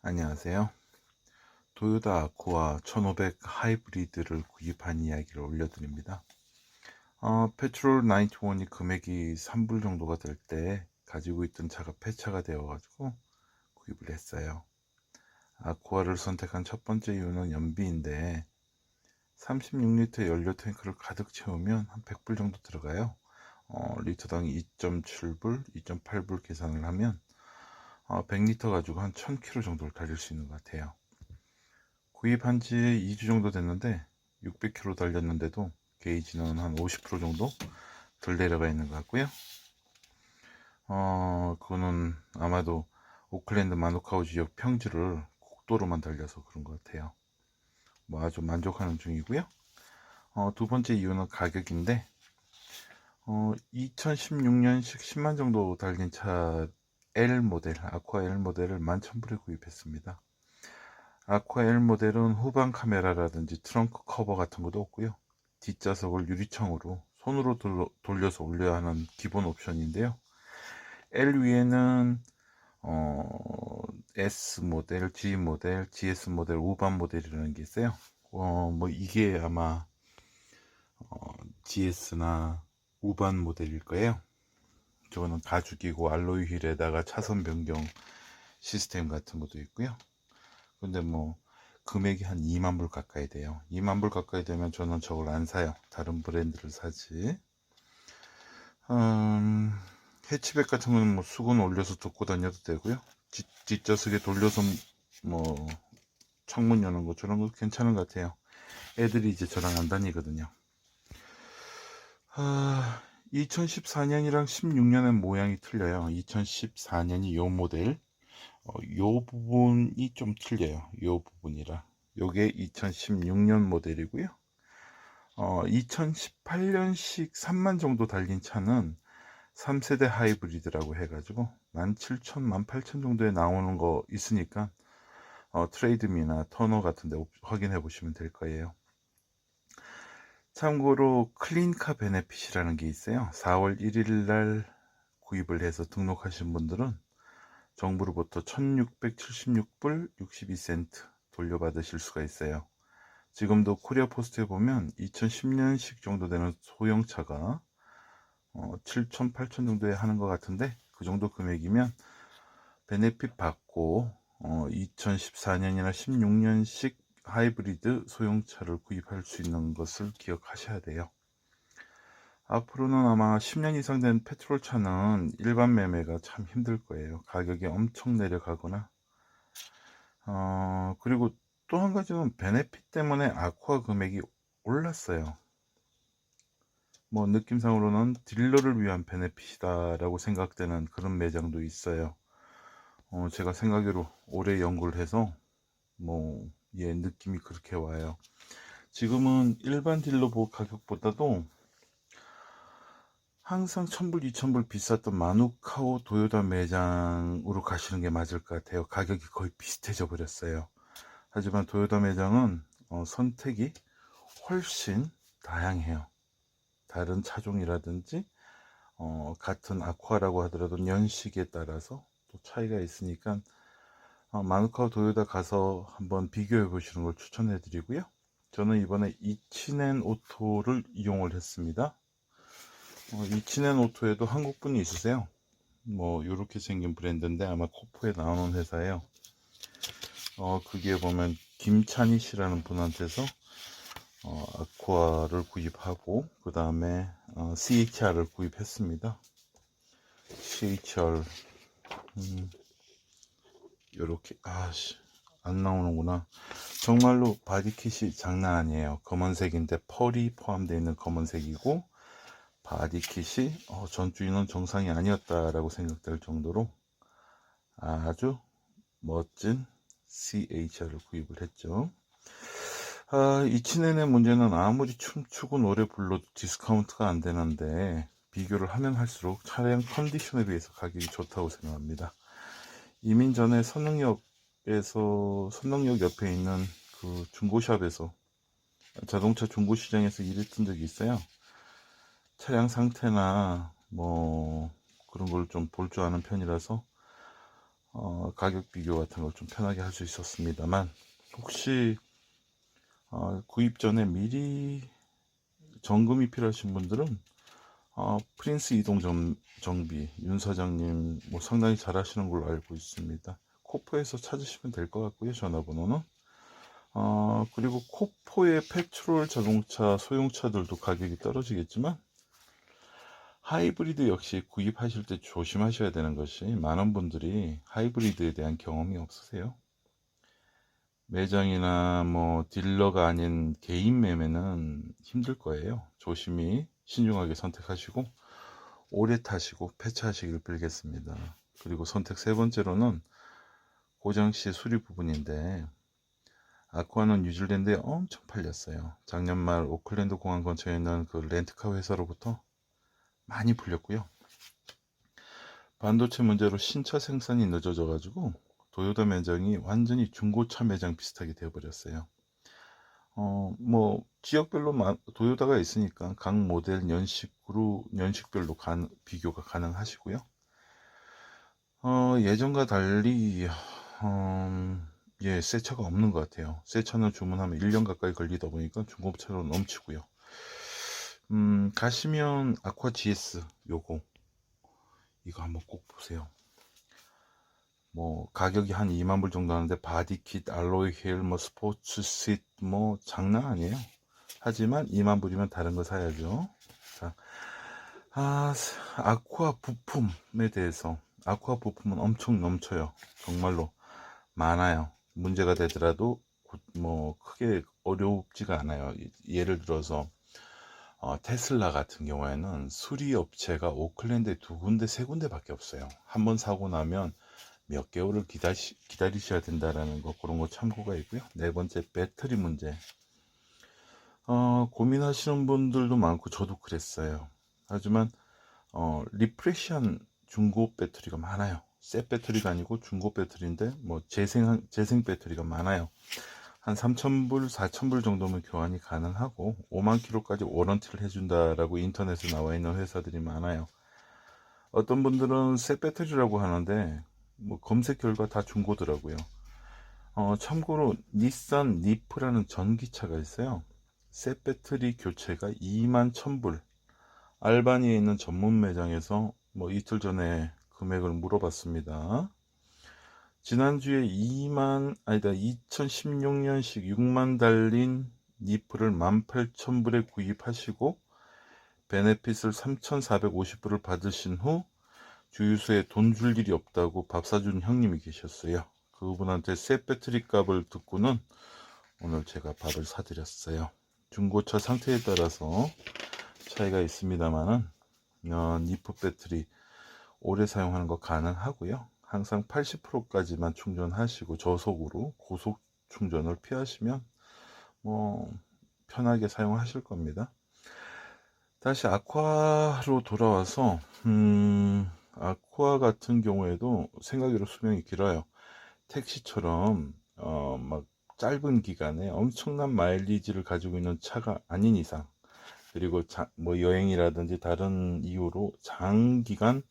안녕하세요. 토요타 아쿠아 1500 하이브리드를 구입한 이야기를 올려드립니다. 페트롤 91이 금액이 3불 정도가 될 때 가지고 있던 차가 폐차가 되어가지고 구입을 했어요. 아쿠아를 선택한 첫 번째 이유는 연비인데 36리터 연료 탱크를 가득 채우면 한 100불 정도 들어가요. 리터당 2.7불, 2.8불 계산을 하면 100리터 가지고 한 1000km 정도를 달릴 수 있는 것 같아요. 구입한 지 2주 정도 됐는데 600km 달렸는데도 게이지는 한 50% 정도 덜 내려가 있는 것 같고요. 그거는 아마도 오클랜드 마누카우 지역 평지를 국도로만 달려서 그런 것 같아요. 뭐 아주 만족하는 중이고요. 두 번째 이유는 가격인데 2016년식 10만 정도 달린 차 L 모델, 아쿠아 L 모델을 11,000불에 구입했습니다. 아쿠아 L 모델은 후방 카메라라든지 트렁크 커버 같은 것도 없고요. 뒷좌석을 유리창으로 손으로 돌려서 올려야 하는 기본 옵션인데요. L 위에는 S 모델, G 모델, GS 모델, 우반 모델이라는 게 있어요. 뭐 이게 아마 GS나 우반 모델일 거예요. 저거는 가죽이고 알로이 휠에다가 차선 변경 시스템 같은 것도 있고요. 근데 뭐 금액이 한 2만 불 가까이 돼요. 2만 불 가까이 되면 저는 저걸 안 사요. 다른 브랜드를 사지. 해치백 같은 거는 뭐 수건 올려서 덮고 다녀도 되고요. 뒷좌석에 돌려서 뭐 창문 여는 거 저런 거 괜찮은 것 같아요. 애들이 이제 저랑 안 다니거든요. 2014년이랑 16년의 모양이 틀려요. 2014년이 요 모델, 요 부분이 좀 틀려요. 요 부분이라. 요게 2016년 모델이고요. 2018년식 3만 정도 달린 차는 3세대 하이브리드라고 해가지고 17,000, 18,000 정도에 나오는 거 있으니까 트레이드미나 터너 같은데 확인해 보시면 될 거예요. 참고로 클린카 베네핏이라는 게 있어요. 4월 1일 날 구입을 해서 등록하신 분들은 정부로부터 1676불 62센트 돌려받으실 수가 있어요. 지금도 코리아 포스트에 보면 2010년식 정도 되는 소형차가 7천, 8천 정도에 하는 것 같은데 그 정도 금액이면 베네핏 받고 2014년이나 16년식 하이브리드 소형차를 구입할 수 있는 것을 기억하셔야 돼요. 앞으로는 아마 10년 이상 된 페트롤 차는 일반 매매가 참 힘들 거예요. 가격이 엄청 내려가거나 그리고 또 한 가지는 베네핏 때문에 아쿠아 금액이 올랐어요. 뭐 느낌상으로는 딜러를 위한 베네핏이다 라고 생각되는 그런 매장도 있어요. 제가 생각으로 오래 연구를 해서 뭐 예, 느낌이 그렇게 와요. 지금은 일반 딜러 가격보다도 항상 1000불, 2000불 비쌌던 마누카오 도요타 매장으로 가시는 게 맞을 것 같아요. 가격이 거의 비슷해져 버렸어요. 하지만 도요타 매장은 선택이 훨씬 다양해요. 다른 차종이라든지 같은 아쿠아라고 하더라도 연식에 따라서 또 차이가 있으니까 마누카와 도요타 가서 한번 비교해 보시는 걸 추천해 드리고요. 저는 이번에 이치넨 오토를 이용을 했습니다. 이치넨 오토에도 한국 분이 있으세요. 뭐 이렇게 생긴 브랜드인데 아마 코프에 나오는 회사예요. 그게 보면 김찬희 씨라는 분한테서 아쿠아를 구입하고 그 다음에 CHR을 구입했습니다. CHR 요렇게 안 나오는구나. 정말로 바디킷이 장난 아니에요. 검은색인데 펄이 포함되어 있는 검은색이고 바디킷이 전주인은 정상이 아니었다라고 생각될 정도로 아주 멋진 CHR을 구입을 했죠. 이치넨의 문제는 아무리 춤추고 노래 불러도 디스카운트가 안 되는데 비교를 하면 할수록 차량 컨디션에 비해서 가격이 좋다고 생각합니다. 이민 전에 선릉역 옆에 있는 그 중고샵에서 자동차 중고시장에서 일했던 적이 있어요. 차량 상태나 뭐 그런 걸 좀 볼 줄 아는 편이라서 가격 비교 같은 걸 좀 편하게 할 수 있었습니다만, 혹시 구입 전에 미리 점검이 필요하신 분들은 프린스 이동 정비 윤 사장님 뭐 상당히 잘 하시는 걸로 알고 있습니다. 코포에서 찾으시면 될 것 같고요. 전화번호는 그리고 코포의 페트롤 자동차 소형차들도 가격이 떨어지겠지만, 하이브리드 역시 구입하실 때 조심하셔야 되는 것이, 많은 분들이 하이브리드에 대한 경험이 없으세요. 매장이나 뭐 딜러가 아닌 개인 매매는 힘들 거예요. 조심히 신중하게 선택하시고 오래 타시고 폐차하시길 빌겠습니다. 그리고 선택 세 번째로는 고장 시 수리 부분인데, 아쿠아는 뉴질랜드에 엄청 팔렸어요. 작년 말 오클랜드 공항 근처에 있는 그 렌트카 회사로부터 많이 풀렸고요. 반도체 문제로 신차 생산이 늦어져 가지고 도요타 매장이 완전히 중고차 매장 비슷하게 되어버렸어요. 뭐 지역별로 도요타가 있으니까 각 모델 연식별로 비교가 가능하시고요. 예전과 달리 새 차가 없는 것 같아요. 새 차는 주문하면 1년 가까이 걸리다 보니까 중고차로 넘치고요. 가시면 아쿠아 GS 이거 한번 꼭 보세요. 뭐 가격이 한 2만 불 정도 하는데, 바디킷, 알로이 휠, 뭐 스포츠 씰 뭐 장난 아니에요. 하지만 2만 불이면 다른 거 사야죠. 자, 아쿠아 부품에 대해서, 아쿠아 부품은 엄청 넘쳐요. 정말로 많아요. 문제가 되더라도 뭐 크게 어렵지가 않아요. 예를 들어서 테슬라 같은 경우에는 수리 업체가 오클랜드에 두 군데, 세 군데밖에 없어요. 한번 사고 나면 몇 개월을 기다리셔야 된다라는 거, 그런 거 참고가 있고요. 네 번째, 배터리 문제. 고민하시는 분들도 많고 저도 그랬어요. 하지만 리프레시한 중고 배터리가 많아요. 새 배터리가 아니고 중고 배터리인데 뭐 재생 배터리가 많아요. 한 3,000불, 4,000불 정도면 교환이 가능하고 5만 킬로까지 워런티를 해준다라고 인터넷에 나와 있는 회사들이 많아요. 어떤 분들은 새 배터리라고 하는데 뭐 검색 결과 다 중고더라고요. 참고로 닛산 리프라는 전기차가 있어요. 새 배터리 교체가 2만 1,000불. 알바니에 있는 전문 매장에서 뭐 이틀 전에 금액을 물어봤습니다. 지난주에 2016년식 6만 달린 니프를 18,000불에 구입하시고 베네핏을 3,450불을 받으신 후 주유소에 돈 줄 일이 없다고 밥 사준 형님이 계셨어요. 그분한테 새 배터리 값을 듣고는 오늘 제가 밥을 사드렸어요. 중고차 상태에 따라서 차이가 있습니다만은 니프 배터리 오래 사용하는 거 가능하고요. 항상 80%까지만 충전하시고 저속으로 고속 충전을 피하시면 뭐 편하게 사용하실 겁니다. 다시 아쿠아로 돌아와서 아쿠아 같은 경우에도 생각외로 수명이 길어요. 택시처럼 막 짧은 기간에 엄청난 마일리지를 가지고 있는 차가 아닌 이상, 그리고 뭐 여행이라든지 다른 이유로 장기간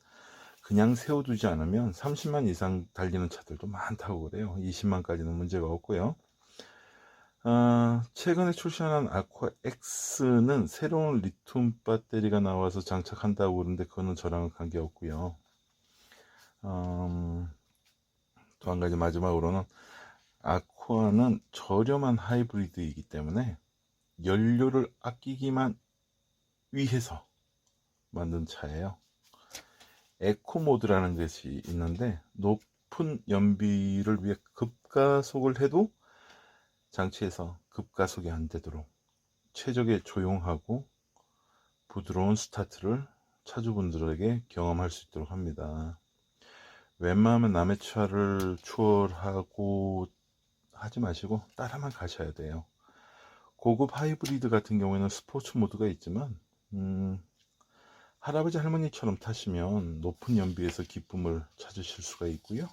그냥 세워두지 않으면 30만 이상 달리는 차들도 많다고 그래요. 20만까지는 문제가 없고요. 최근에 출시한 아쿠아 X는 새로운 리튬 배터리가 나와서 장착한다고 그러는데 그거는 저랑은 관계없고요. 또 한 가지 마지막으로는 아쿠아는 저렴한 하이브리드이기 때문에 연료를 아끼기만 위해서 만든 차예요. 에코 모드라는 것이 있는데, 높은 연비를 위해 급가속을 해도 장치에서 급가속이 안 되도록 최적의 조용하고 부드러운 스타트를 차주분들에게 경험할 수 있도록 합니다. 웬만하면 남의 차를 추월하고 하지 마시고 따라만 가셔야 돼요. 고급 하이브리드 같은 경우에는 스포츠 모드가 있지만 할아버지 할머니처럼 타시면 높은 연비에서 기쁨을 찾으실 수가 있고요.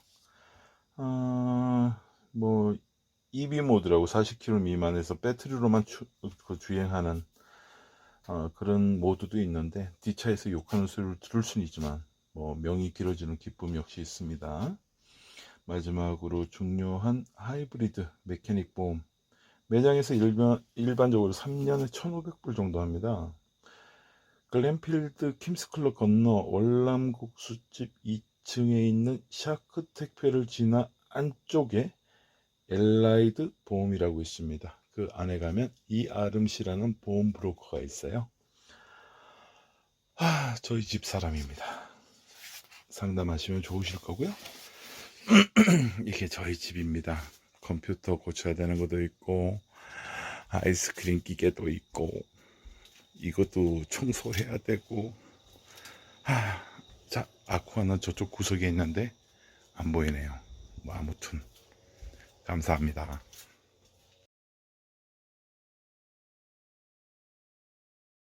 뭐 EV 모드라고 40km 미만에서 배터리로만 주행하는 그런 모드도 있는데, 뒷차에서 욕하는 소리를 들을 수는 있지만 뭐 명이 길어지는 기쁨 역시 있습니다. 마지막으로 중요한 하이브리드 메케닉 보험. 매장에서 일반적으로 3년에 1,500불 정도 합니다. 글램필드 킴스클럽 건너 월남국수집 2층에 있는 샤크 택배를 지나 안쪽에 엘라이드 보험이라고 있습니다. 그 안에 가면 이아름씨라는 보험 브로커가 있어요. 저희 집 사람입니다. 상담하시면 좋으실 거고요. 이게 저희 집입니다. 컴퓨터 고쳐야 되는 것도 있고 아이스크림 기계도 있고 이것도 청소해야 되고. 자, 아쿠아는 저쪽 구석에 있는데 안 보이네요. 뭐 아무튼 감사합니다.